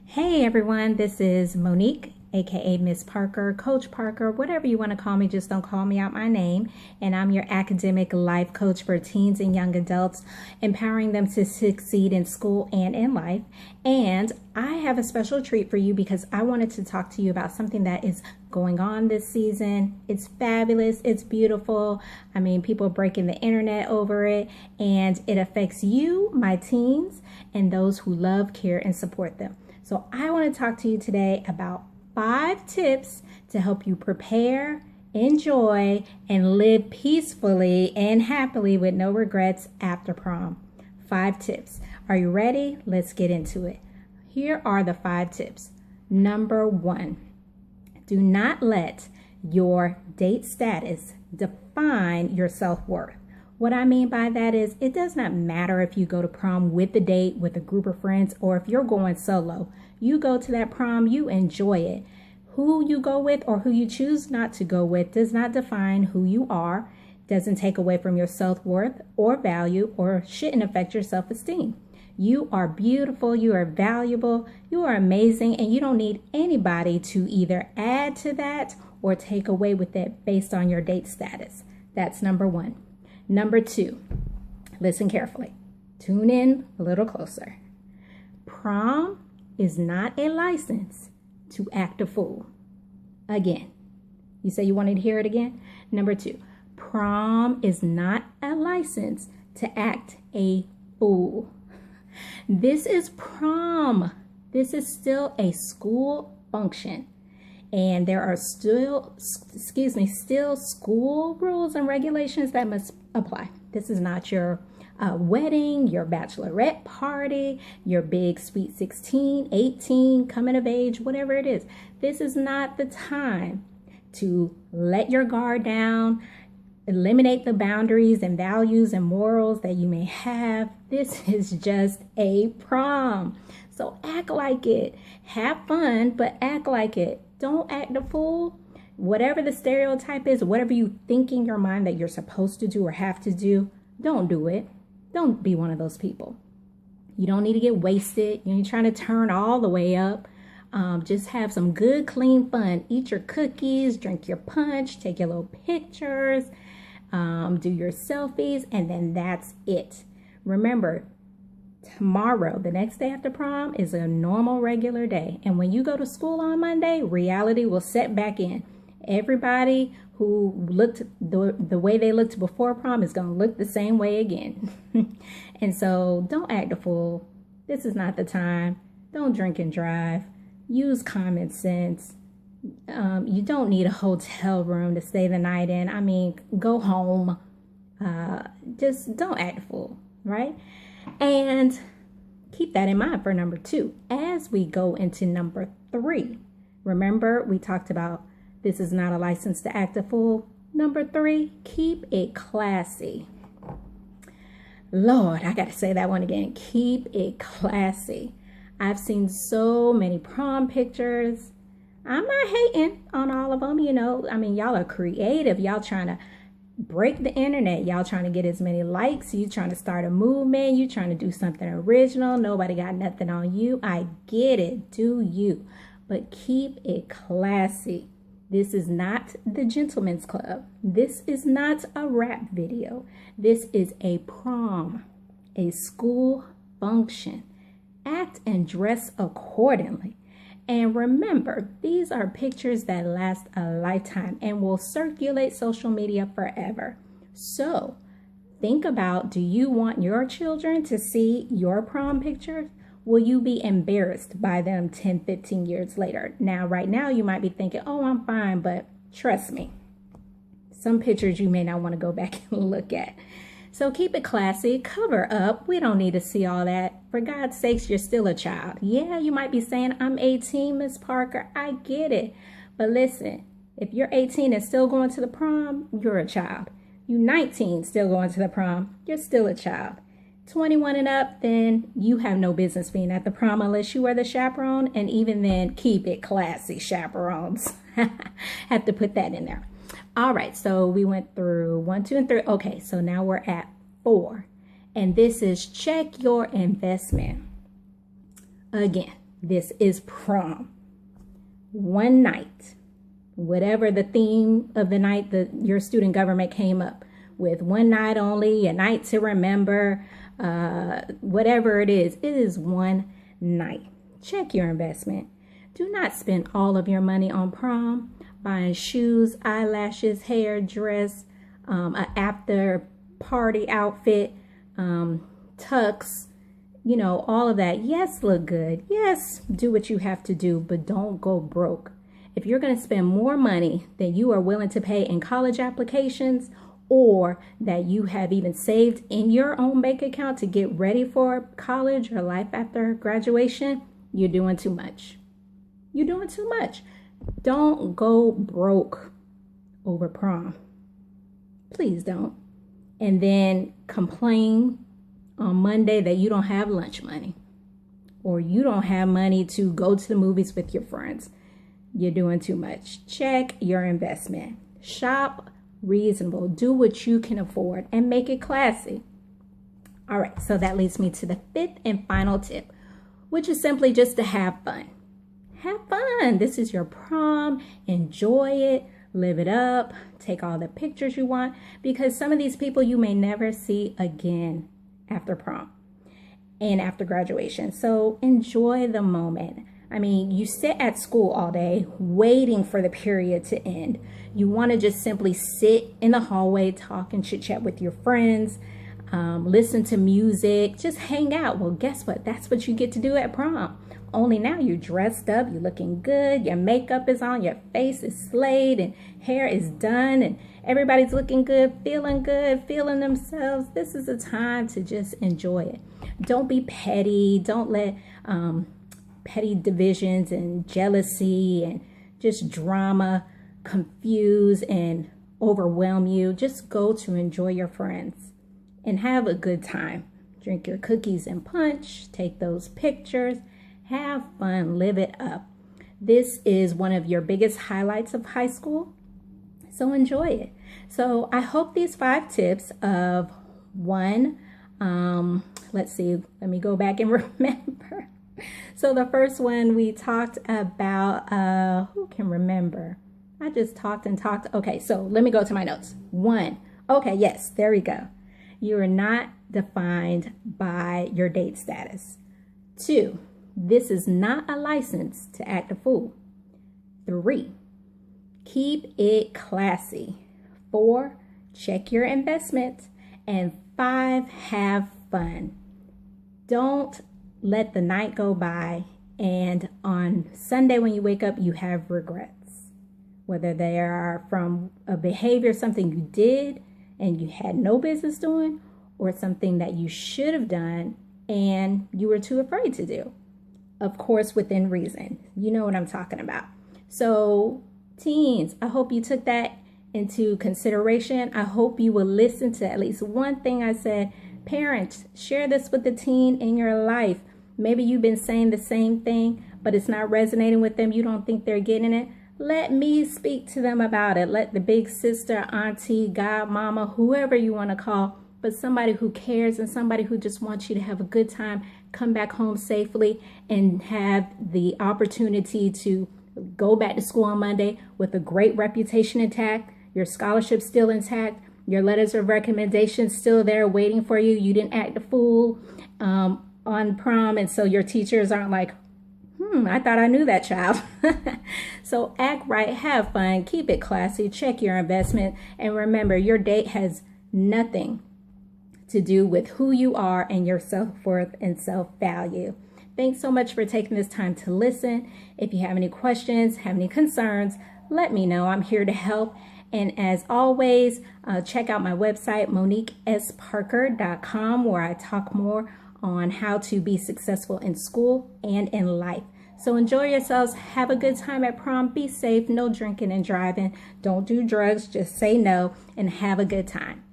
Hey everyone, this is Monique, aka Miss Parker, Coach Parker, whatever you want to call me, just don't call me out my name. And I'm your academic life coach for teens and young adults, empowering them to succeed in school and in life. And I have a special treat for you because I wanted to talk to you about something that is going on this season. It's fabulous, it's beautiful. I mean, people are breaking the internet over it, and it affects you, my teens, and those who love, care, and support them. So I want to talk to you today about 5 tips to help you prepare, enjoy, and live peacefully and happily with no regrets after prom. 5 tips. Are you ready? Let's get into it. Here are the 5 tips. Number 1, do not let your date status define your self-worth. What I mean by that is it does not matter if you go to prom with a date, with a group of friends, or if you're going solo. You go to that prom, you enjoy it. Who you go with or who you choose not to go with does not define who you are, doesn't take away from your self-worth or value, or shouldn't affect your self-esteem. You are beautiful, you are valuable, you are amazing, and you don't need anybody to either add to that or take away with it based on your date status. That's number 1. Number 2, listen carefully. Tune in a little closer. Prom is not a license to act a fool. Again, you say you wanted to hear it again? Number 2, prom is not a license to act a fool. This is prom. This is still a school function. And there are still school rules and regulations that must apply. This is not your wedding, your bachelorette party, your big sweet 16, 18, coming of age, whatever it is. This is not the time to let your guard down, eliminate the boundaries and values and morals that you may have. This is just a prom. So act like it. Have fun, but act like it. Don't act a fool. Whatever the stereotype is, whatever you think in your mind that you're supposed to do or have to do, don't do it. Don't be one of those people. You don't need to get wasted. You ain't trying to turn all the way up. Just have some good, clean fun. Eat your cookies, drink your punch, take your little pictures, do your selfies, and then that's it. Remember, tomorrow, the next day after prom, is a normal, regular day. And when you go to school on Monday, reality will set back in. Everybody who looked the way they looked before prom is going to look the same way again. And so don't act a fool. This is not the time. Don't drink and drive. Use common sense. You don't need a hotel room to stay the night in. I mean, go home. Just don't act a fool, right? And keep that in mind for number 2. As we go into number 3, remember we talked about this is not a license to act a fool. Number 3, keep it classy. Lord, I got to say that one again. Keep it classy. I've seen so many prom pictures. I'm not hating on all of them, you know. I mean, y'all are creative. Y'all trying to break the internet. Y'all trying to get as many likes. You trying to start a movement. You trying to do something original. Nobody got nothing on you. I get it. Do you. But keep it classy. This is not the gentleman's club. This is not a rap video. This is a prom, a school function. Act and dress accordingly. And remember, these are pictures that last a lifetime and will circulate social media forever. So think about, do you want your children to see your prom pictures? Will you be embarrassed by them 10, 15 years later? Now, right now, you might be thinking, oh, I'm fine, but trust me, some pictures you may not want to go back and look at. So keep it classy, cover up. We don't need to see all that. For God's sakes, you're still a child. Yeah, you might be saying, I'm 18, Miss Parker. I get it. But listen, if you're 18 and still going to the prom, you're a child. You're 19, still going to the prom, you're still a child. 21 and up, then you have no business being at the prom unless you are the chaperone. And even then, keep it classy, chaperones. Have to put that in there. All right, so we went through 1, 2, and 3. Okay, so now we're at 4. And this is check your investment. Again, This is prom. One night, whatever the theme of the night that your student government came up with, one night only, a night to remember, whatever it is one night. Check your investment. Do not spend all of your money on prom, buying shoes, eyelashes, hair, dress, an after party outfit, tux, all of that. Yes, look good. Yes, do what you have to do, but don't go broke. If you're going to spend more money than you are willing to pay in college applications, or that you have even saved in your own bank account to get ready for college or life after graduation, you're doing too much. You're doing too much. Don't go broke over prom. Please don't. And then complain on Monday that you don't have lunch money, or you don't have money to go to the movies with your friends. You're doing too much. Check your investment. Shop reasonable. Do what you can afford and make it classy. All right, so that leads me to the fifth and final tip, which is simply just to have fun. Have fun. This is your prom. Enjoy it. Live it up. Take all the pictures you want, because some of these people you may never see again after prom and after graduation. So enjoy the moment. I mean, you sit at school all day waiting for the period to end. You want to just simply sit in the hallway, talk and chit chat with your friends, listen to music, just hang out. Well, guess what? That's what you get to do at prom. Only now you're dressed up, you're looking good, your makeup is on, your face is slayed, and hair is done, and everybody's looking good, feeling themselves. This is a time to just enjoy it. Don't be petty. Don't let petty divisions and jealousy and just drama confuse and overwhelm you. Just go to enjoy your friends and have a good time. Drink your cookies and punch, take those pictures, have fun, live it up. This is one of your biggest highlights of high school, so enjoy it. So I hope these 5 tips of one, let's see, let me go back and remember. So the first one we talked about, who can remember? I just talked and talked. Okay, so let me go to my notes. 1, okay, yes, there we go. You are not defined by your date status. 2, this is not a license to act a fool. 3, keep it classy. 4, check your investment. And 5, have fun. Don't let the night go by and on Sunday when you wake up, you have regrets. Whether they are from a behavior, something you did and you had no business doing, or something that you should have done and you were too afraid to do. Of course, within reason. You know what I'm talking about. So, teens, I hope you took that into consideration. I hope you will listen to at least one thing I said. Parents, share this with the teen in your life. Maybe you've been saying the same thing, but it's not resonating with them. You don't think they're getting it. Let me speak to them about it. Let the big sister, auntie, godmama, whoever you want to call, but somebody who cares and somebody who just wants you to have a good time, come back home safely and have the opportunity to go back to school on Monday with a great reputation intact, your scholarship still intact, your letters of recommendation still there waiting for you. You didn't act a fool on prom, and so your teachers aren't like, I thought I knew that child. So act right, have fun, keep it classy, check your investment, and remember, your date has nothing to do with who you are and your self-worth and self-value. Thanks so much for taking this time to listen. If you have any questions, have any concerns, let me know. I'm here to help. And as always, check out my website, MoniqueSParker.com, where I talk more on how to be successful in school and in life. So enjoy yourselves. Have a good time at prom. Be safe. No drinking and driving. Don't do drugs. Just say no and have a good time.